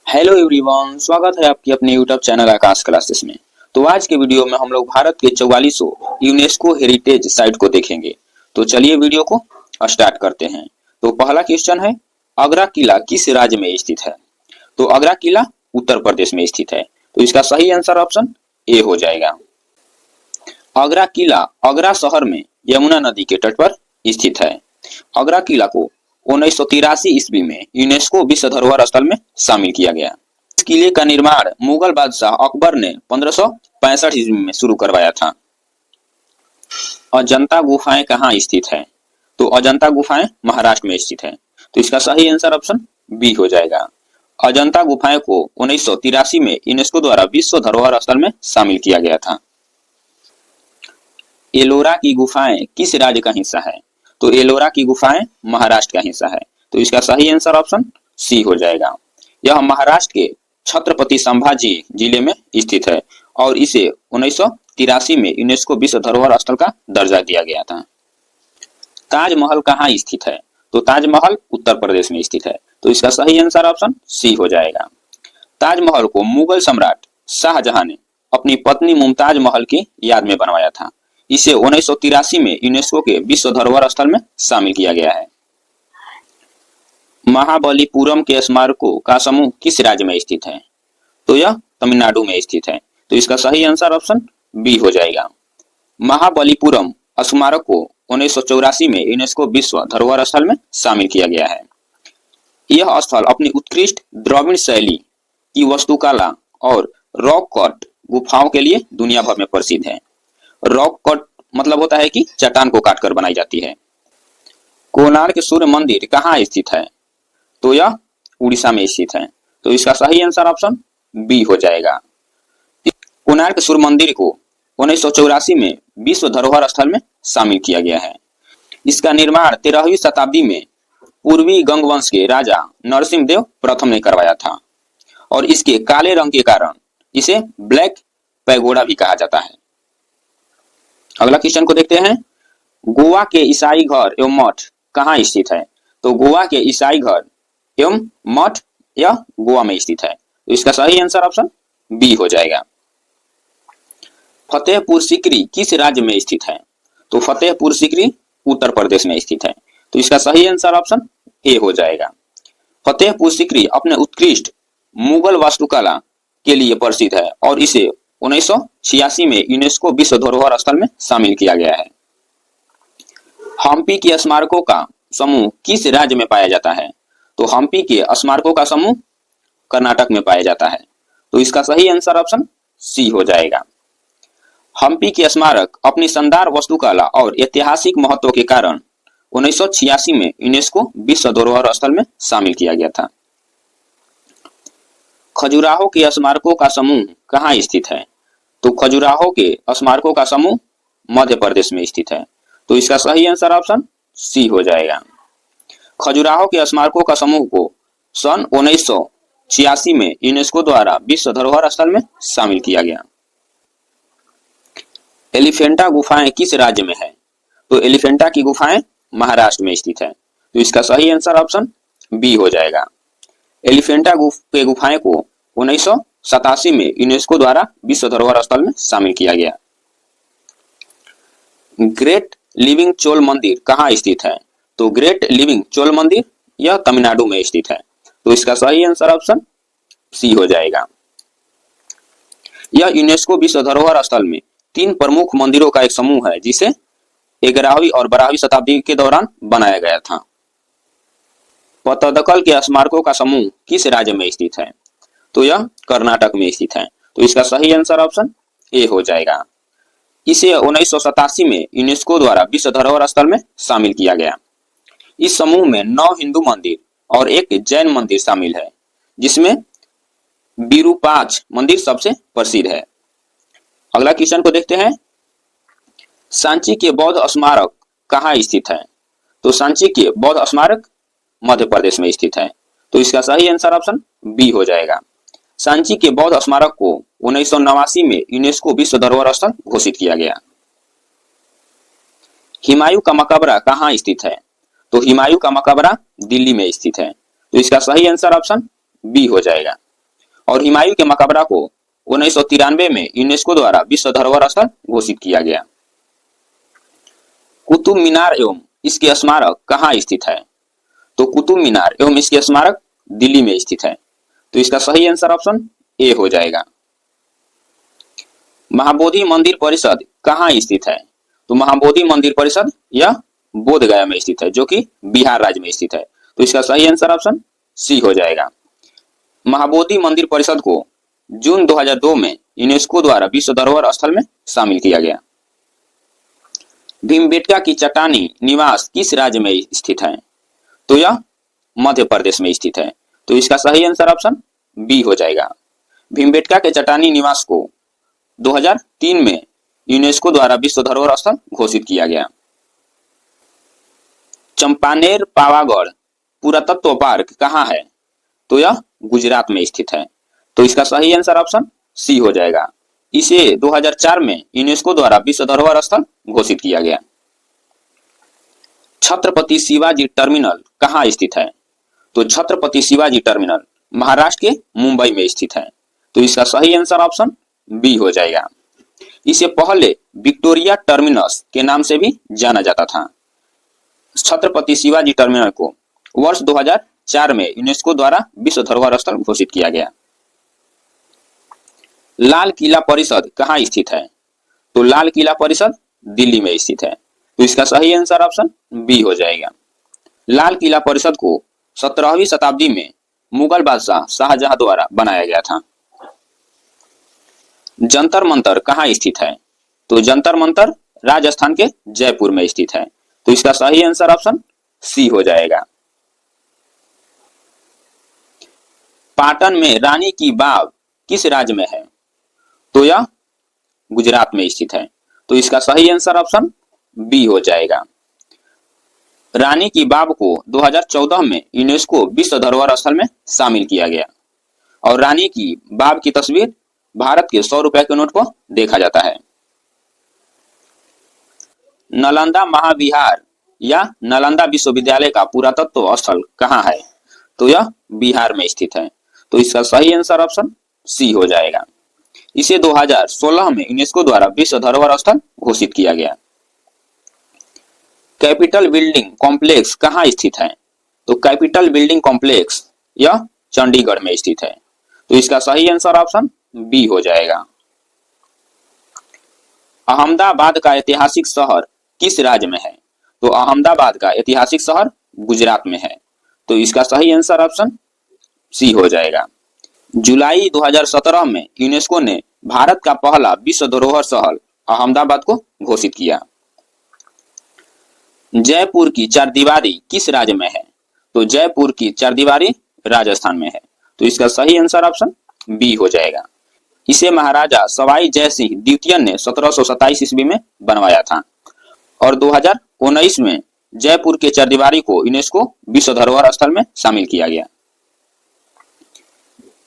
Hello everyone, स्वागत है आपकी अपने यूट्यूब चैनल आकाश क्लासेस में। तो आज के वीडियो में हम लोग भारत के 44 यूनेस्को हेरिटेज साइट को देखेंगे। तो चलिए वीडियो को स्टार्ट करते हैं। तो पहला क्वेश्चन है, आगरा किला किस राज्य में स्थित है? तो आगरा किला उत्तर प्रदेश में स्थित है। तो इसका सही आंसर ऑप्शन ए हो जाएगा। आगरा किला आगरा शहर में यमुना नदी के तट पर स्थित है। आगरा किला को 1983 ईस्वी में यूनेस्को विश्व धरोहर स्थल में शामिल किया गया। इस किले का निर्माण मुगल बादशाह अकबर ने 1565 ईस्वी में शुरू करवाया था। अजंता गुफाएं कहाँ स्थित है? तो अजंता गुफाएं महाराष्ट्र में स्थित है। तो इसका सही आंसर ऑप्शन बी हो जाएगा। अजंता गुफाएं को 1983 में यूनेस्को द्वारा विश्व धरोहर स्थल में शामिल किया गया था। एलोरा की गुफाएं किस राज्य का हिस्सा है? तो एलोरा की गुफाएं महाराष्ट्र का हिस्सा है। तो इसका सही आंसर ऑप्शन सी हो जाएगा। यह महाराष्ट्र के छत्रपति संभाजी जिले में स्थित है और इसे 1983 में यूनेस्को विश्व धरोहर स्थल का दर्जा दिया गया था। ताजमहल कहाँ स्थित है? तो ताजमहल उत्तर प्रदेश में स्थित है। तो इसका सही आंसर ऑप्शन सी हो जाएगा। ताजमहल को मुगल सम्राट शाहजहां ने अपनी पत्नी मुमताज महल की याद में बनवाया था। इसे 1983 में यूनेस्को के विश्व धरोहर स्थल में शामिल किया गया है। महाबलीपुरम के स्मारकों का समूह किस राज्य में स्थित है? तो यह तमिलनाडु में स्थित है। तो इसका सही आंसर ऑप्शन बी हो जाएगा। महाबलीपुरम स्मारक को 1984 में यूनेस्को विश्व धरोहर स्थल में शामिल किया गया है। यह स्थल अपनी उत्कृष्ट द्रविड़ शैली की वास्तुकला और रॉक कट गुफाओं के लिए दुनिया भर में प्रसिद्ध है। रॉक कट मतलब होता है कि चट्टान को काटकर बनाई जाती है। कोणार्क सूर्य मंदिर कहाँ स्थित है? तो यह उड़ीसा में स्थित है। तो इसका सही आंसर ऑप्शन बी हो जाएगा। कोणार्क सूर्य मंदिर को 1984 में विश्व धरोहर स्थल में शामिल किया गया है। इसका निर्माण 13वीं शताब्दी में पूर्वी गंगवंश के राजा नरसिंह देव प्रथम ने करवाया था और इसके काले रंग के कारण इसे ब्लैक पैगोडा भी कहा जाता है। अगला क्वेश्चन को देखते हैं, गोवा के ईसाई घर एवं मठ कहाँ स्थित है? तो गोवा के ईसाई घर एवं मठ यह गोवा में स्थित है। तो इसका सही आंसर ऑप्शन बी हो जाएगा। फतेहपुर सीकरी किस राज्य में स्थित है? तो फतेहपुर सीकरी उत्तर प्रदेश में स्थित है। तो इसका सही आंसर ऑप्शन ए हो जाएगा। फतेहपुर सीकरी अपने उत्कृष्ट मुगल वास्तुकला के लिए प्रसिद्ध है और इसे 1986 में यूनेस्को विश्व धरोहर स्थल में शामिल किया गया है। हम्पी के स्मारकों का समूह किस राज्य में पाया जाता है? तो हम्पी के स्मारकों का समूह कर्नाटक में पाया जाता है। तो इसका सही आंसर ऑप्शन सी हो जाएगा। हम्पी के स्मारक अपनी शानदार वास्तुकला और ऐतिहासिक महत्व के कारण 1986 में यूनेस्को विश्व धरोहर स्थल में शामिल किया गया था। खजुराहो के स्मारकों का समूह कहाँ स्थित है? तो खजुराहो के स्मारकों का समूह मध्य प्रदेश में स्थित है। तो इसका सही आंसर ऑप्शन सी हो जाएगा। खजुराहो के स्मारकों का समूह को सन 1986 में यूनेस्को द्वारा विश्व धरोहर स्थल में शामिल किया गया। एलिफेंटा गुफाएं किस राज्य में है? तो एलिफेंटा की गुफाएं महाराष्ट्र में स्थित है। तो इसका सही आंसर ऑप्शन बी हो जाएगा। एलिफेंटा के गुफाएं को 1987 में यूनेस्को द्वारा विश्व धरोहर स्थल में शामिल किया गया। ग्रेट लिविंग चोल मंदिर कहाँ स्थित है? तो ग्रेट लिविंग चोल मंदिर यह तमिलनाडु में स्थित है। तो इसका सही आंसर ऑप्शन सी हो जाएगा। यह यूनेस्को विश्व धरोहर स्थल में 3 प्रमुख मंदिरों का एक समूह है जिसे 11वीं और 12वीं शताब्दी के दौरान बनाया गया था। पत्तदकल के स्मारकों का समूह किस राज्य में स्थित है? तो यह कर्नाटक में स्थित है। तो इसका सही आंसर ऑप्शन ए हो जाएगा। इसे 1987 में यूनेस्को द्वारा विश्व धरोहर स्थल में शामिल किया गया। इस समूह में 9 हिंदू मंदिर और एक जैन मंदिर शामिल है, जिसमें विरूपाक्ष मंदिर सबसे प्रसिद्ध है। अगला क्वेश्चन को देखते हैं, सांची के बौद्ध स्मारक कहाँ स्थित है? तो सांची के बौद्ध स्मारक मध्य प्रदेश में स्थित है। तो इसका सही आंसर ऑप्शन बी हो जाएगा। सांची के बौद्ध स्मारक को 1989 में यूनेस्को विश्व धरोहर स्थल घोषित किया गया। हुमायूं का मकबरा कहाँ स्थित है? तो हुमायूं का मकबरा दिल्ली में स्थित है। तो इसका सही आंसर ऑप्शन बी हो जाएगा। और हुमायूं के मकबरा को 1993 में यूनेस्को द्वारा विश्व धरोहर स्थल घोषित किया गया। कुतुब मीनार एवं इसके स्मारक कहाँ स्थित है? तो कुतुब मीनार एवं इसके स्मारक दिल्ली में स्थित है। तो इसका सही आंसर ऑप्शन ए हो जाएगा। महाबोधि मंदिर परिषद कहाँ स्थित है? तो महाबोधि मंदिर परिषद यह बोधगया में स्थित है, जो कि बिहार राज्य में स्थित है। तो इसका सही आंसर ऑप्शन सी हो जाएगा। महाबोधि मंदिर परिषद को जून 2002 में यूनेस्को द्वारा विश्व धरोहर स्थल में शामिल किया गया। भीमबेटका की चट्टानी निवास किस राज्य में स्थित है? तो यह मध्य प्रदेश में स्थित है। तो इसका सही आंसर ऑप्शन बी हो जाएगा। भीमबेटका के चट्टानी निवास को 2003 में यूनेस्को द्वारा विश्व धरोहर स्थल घोषित किया गया। चंपानेर पावागढ़ पुरातत्व पार्क कहाँ है? तो यह गुजरात में स्थित है। तो इसका सही आंसर ऑप्शन सी हो जाएगा। इसे 2004 में यूनेस्को द्वारा विश्व धरोहर स्थल घोषित किया गया। छत्रपति शिवाजी टर्मिनल कहाँ स्थित है? तो छत्रपति शिवाजी टर्मिनल महाराष्ट्र के मुंबई में स्थित है। तो इसका सही आंसर ऑप्शन बी हो जाएगा। इसे पहले विक्टोरिया टर्मिनस के नाम से भी जाना जाता था। छत्रपति शिवाजी टर्मिनल को वर्ष 2004 में यूनेस्को द्वारा विश्व धरोहर स्थल घोषित किया गया। लाल किला परिषद कहाँ स्थित है? तो लाल किला परिषद दिल्ली में स्थित है। तो इसका सही आंसर ऑप्शन बी हो जाएगा। लाल किला परिषद को 17वीं शताब्दी में मुगल बादशाह शाहजहां द्वारा बनाया गया था। जंतर मंतर कहाँ स्थित है? तो जंतर मंतर राजस्थान के जयपुर में स्थित है। तो इसका सही आंसर ऑप्शन सी हो जाएगा। पाटन में रानी की बाव किस राज्य में है? तो यह गुजरात में स्थित है। तो इसका सही आंसर ऑप्शन बी हो जाएगा। रानी की बाव को 2014 में यूनेस्को विश्व धरोहर स्थल में शामिल किया गया और रानी की बाव की तस्वीर भारत के 100 रुपए के नोट पर देखा जाता है। नालंदा महाविहार या नालंदा विश्वविद्यालय का पुरातत्व स्थल कहाँ है? तो यह बिहार में स्थित है। तो इसका सही आंसर ऑप्शन सी हो जाएगा। इसे 2016 में यूनेस्को द्वारा विश्व धरोहर स्थल घोषित किया गया। कैपिटल बिल्डिंग कॉम्प्लेक्स कहाँ स्थित है? तो कैपिटल बिल्डिंग कॉम्प्लेक्स यह चंडीगढ़ में स्थित है। तो इसका सही आंसर ऑप्शन बी हो जाएगा। अहमदाबाद का ऐतिहासिक शहर किस राज्य में है? तो अहमदाबाद का ऐतिहासिक शहर गुजरात में है। तो इसका सही आंसर ऑप्शन सी हो जाएगा। जुलाई 2017 में यूनेस्को ने भारत का पहला विश्व धरोहर स्थल अहमदाबाद को घोषित किया। जयपुर की चारदीवारी किस राज्य में है? तो जयपुर की चारदीवारी राजस्थान में है। तो इसका सही आंसर ऑप्शन बी हो जाएगा। इसे महाराजा सवाई जय सिंह द्वितीय ने 1727 ईस्वी में बनवाया था और 2019 में जयपुर के चारदीवारी को यूनेस्को विश्व धरोहर स्थल में शामिल किया गया।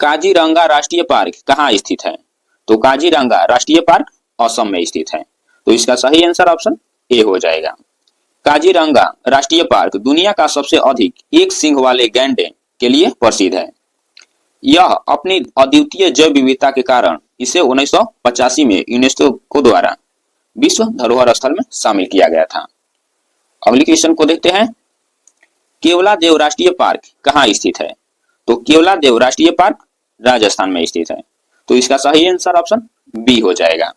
काजीरंगा राष्ट्रीय पार्क कहाँ स्थित है? तो काजीरंगा राष्ट्रीय पार्क असम में स्थित है। तो इसका सही आंसर ऑप्शन ए हो जाएगा। काजीरंगा राष्ट्रीय पार्क दुनिया का सबसे अधिक एक सींग वाले गैंडे के लिए प्रसिद्ध है। यह अपनी अद्वितीय जैव विविधता के कारण इसे 1985 में यूनेस्को द्वारा विश्व धरोहर स्थल में शामिल किया गया था। अगली क्वेश्चन को देखते हैं। केवलादेव राष्ट्रीय पार्क कहाँ स्थित है? तो केवलादेव राष्ट्रीय पार्क राजस्थान में स्थित है। तो इसका सही आंसर ऑप्शन बी हो जाएगा।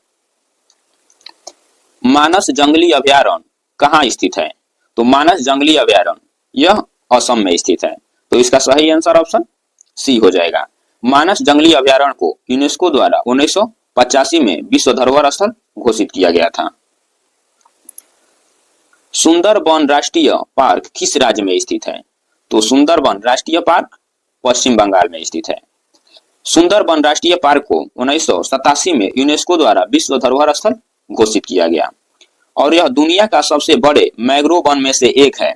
मानस जंगली अभयारण्य कहाँ स्थित है? तो मानस जंगली अभयारण्य यह असम में स्थित है। तो इसका सही आंसर ऑप्शन सी हो जाएगा। मानस जंगली अभयारण्य को यूनेस्को द्वारा 1985 में विश्व धरोहर स्थल घोषित किया गया था। सुंदरबन राष्ट्रीय पार्क किस राज्य में स्थित है? तो सुंदरबन राष्ट्रीय पार्क पश्चिम बंगाल में स्थित है। सुंदरबन राष्ट्रीय पार्क को 1987 में यूनेस्को द्वारा विश्व धरोहर स्थल घोषित किया गया और यह दुनिया का सबसे बड़े मैंग्रोव वन में से एक है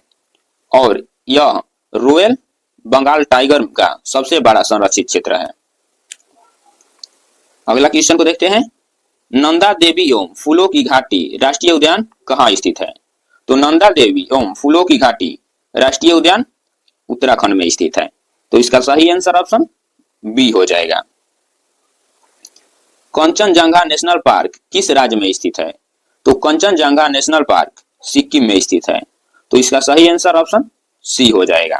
और यह रॉयल बंगाल टाइगर का सबसे बड़ा संरक्षित क्षेत्र है। अगला क्वेश्चन को देखते हैं। नंदा देवी एवं फूलों की घाटी राष्ट्रीय उद्यान कहाँ स्थित है? तो नंदा देवी एवं फूलों की घाटी राष्ट्रीय उद्यान उत्तराखंड में स्थित है। तो इसका सही आंसर ऑप्शन बी हो जाएगा। कंचनजंगा नेशनल पार्क किस राज्य में स्थित है? तो कंचनजंगा नेशनल पार्क सिक्किम में स्थित है। तो इसका सही आंसर ऑप्शन सी हो जाएगा।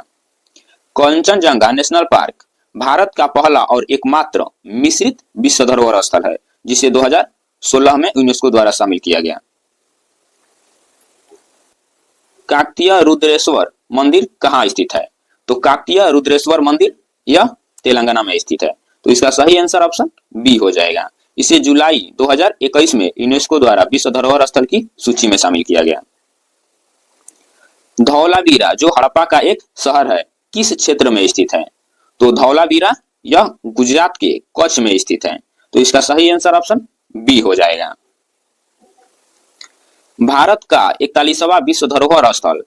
कंचनजंगा नेशनल पार्क भारत का पहला और एकमात्र मिश्रित विश्व धरोहर स्थल है, जिसे 2016 में यूनेस्को द्वारा शामिल किया गया। काकतीय रुद्रेश्वर मंदिर कहाँ स्थित है? तो काकतीय रुद्रेश्वर मंदिर यह तेलंगाना में स्थित है। तो इसका सही आंसर ऑप्शन बी हो जाएगा। इसे जुलाई 2021 में यूनेस्को द्वारा विश्व धरोहर स्थल की सूची में शामिल किया गया। धौलावीरा जो हड़प्पा का एक शहर है, किस क्षेत्र में स्थित है? तो धौलावीरा यह गुजरात के कच्छ में स्थित है। तो इसका सही आंसर ऑप्शन बी हो जाएगा। भारत का 41वां विश्व धरोहर स्थल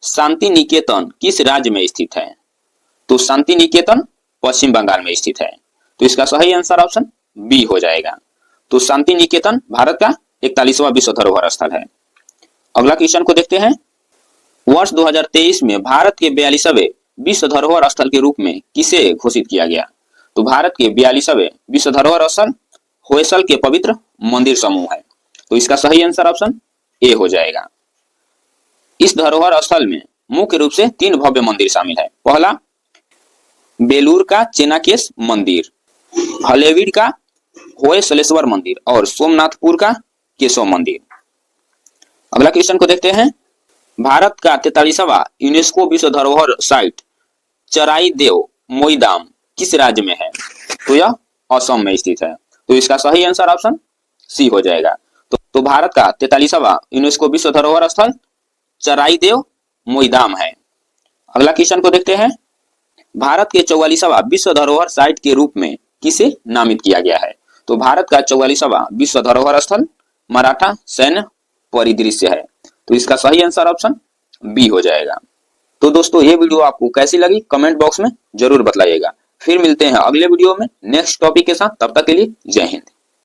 शांति निकेतन किस राज्य में स्थित है? तो शांति निकेतन पश्चिम बंगाल में स्थित है। तो इसका सही आंसर ऑप्शन बी हो जाएगा। तो शांति निकेतन भारत का 41वां विश्व धरोहर स्थल है। अगला क्वेश्चन को देखते हैं। वर्ष 2023 में भारत के 42वें विश्व धरोहर स्थल के रूप में किसे घोषित किया गया? तो भारत के 42वें विश्व धरोहर स्थल होयसल के पवित्र मंदिर समूह है। तो इसका सही आंसर ऑप्शन ए हो जाएगा। इस धरोहर स्थल में मुख्य रूप से 3 भव्य मंदिर शामिल है। पहला बेलूर का चेनाकेश मंदिर, हलेबीड का होयसलेश्वर मंदिर और सोमनाथपुर का केशव मंदिर। अगला क्वेश्चन को देखते हैं। भारत का 43वां यूनेस्को विश्व धरोहर साइट चराई देव मोईदाम किस राज्य में है? तो यह असम में स्थित है। तो इसका सही आंसर ऑप्शन सी हो जाएगा। तो भारत का 43वां यूनेस्को विश्व धरोहर स्थल चराई देव मोईदाम है। अगला क्वेश्चन को देखते हैं। भारत के 44वां विश्व धरोहर साइट के रूप में किसे नामित किया गया है? तो भारत का 44वां विश्व धरोहर स्थल मराठा सैन्य परिदृश्य है। तो इसका सही आंसर ऑप्शन बी हो जाएगा। तो दोस्तों ये वीडियो आपको कैसी लगी कमेंट बॉक्स में जरूर बताइएगा। फिर मिलते हैं अगले वीडियो में नेक्स्ट टॉपिक के साथ। तब तक के लिए जय हिंद।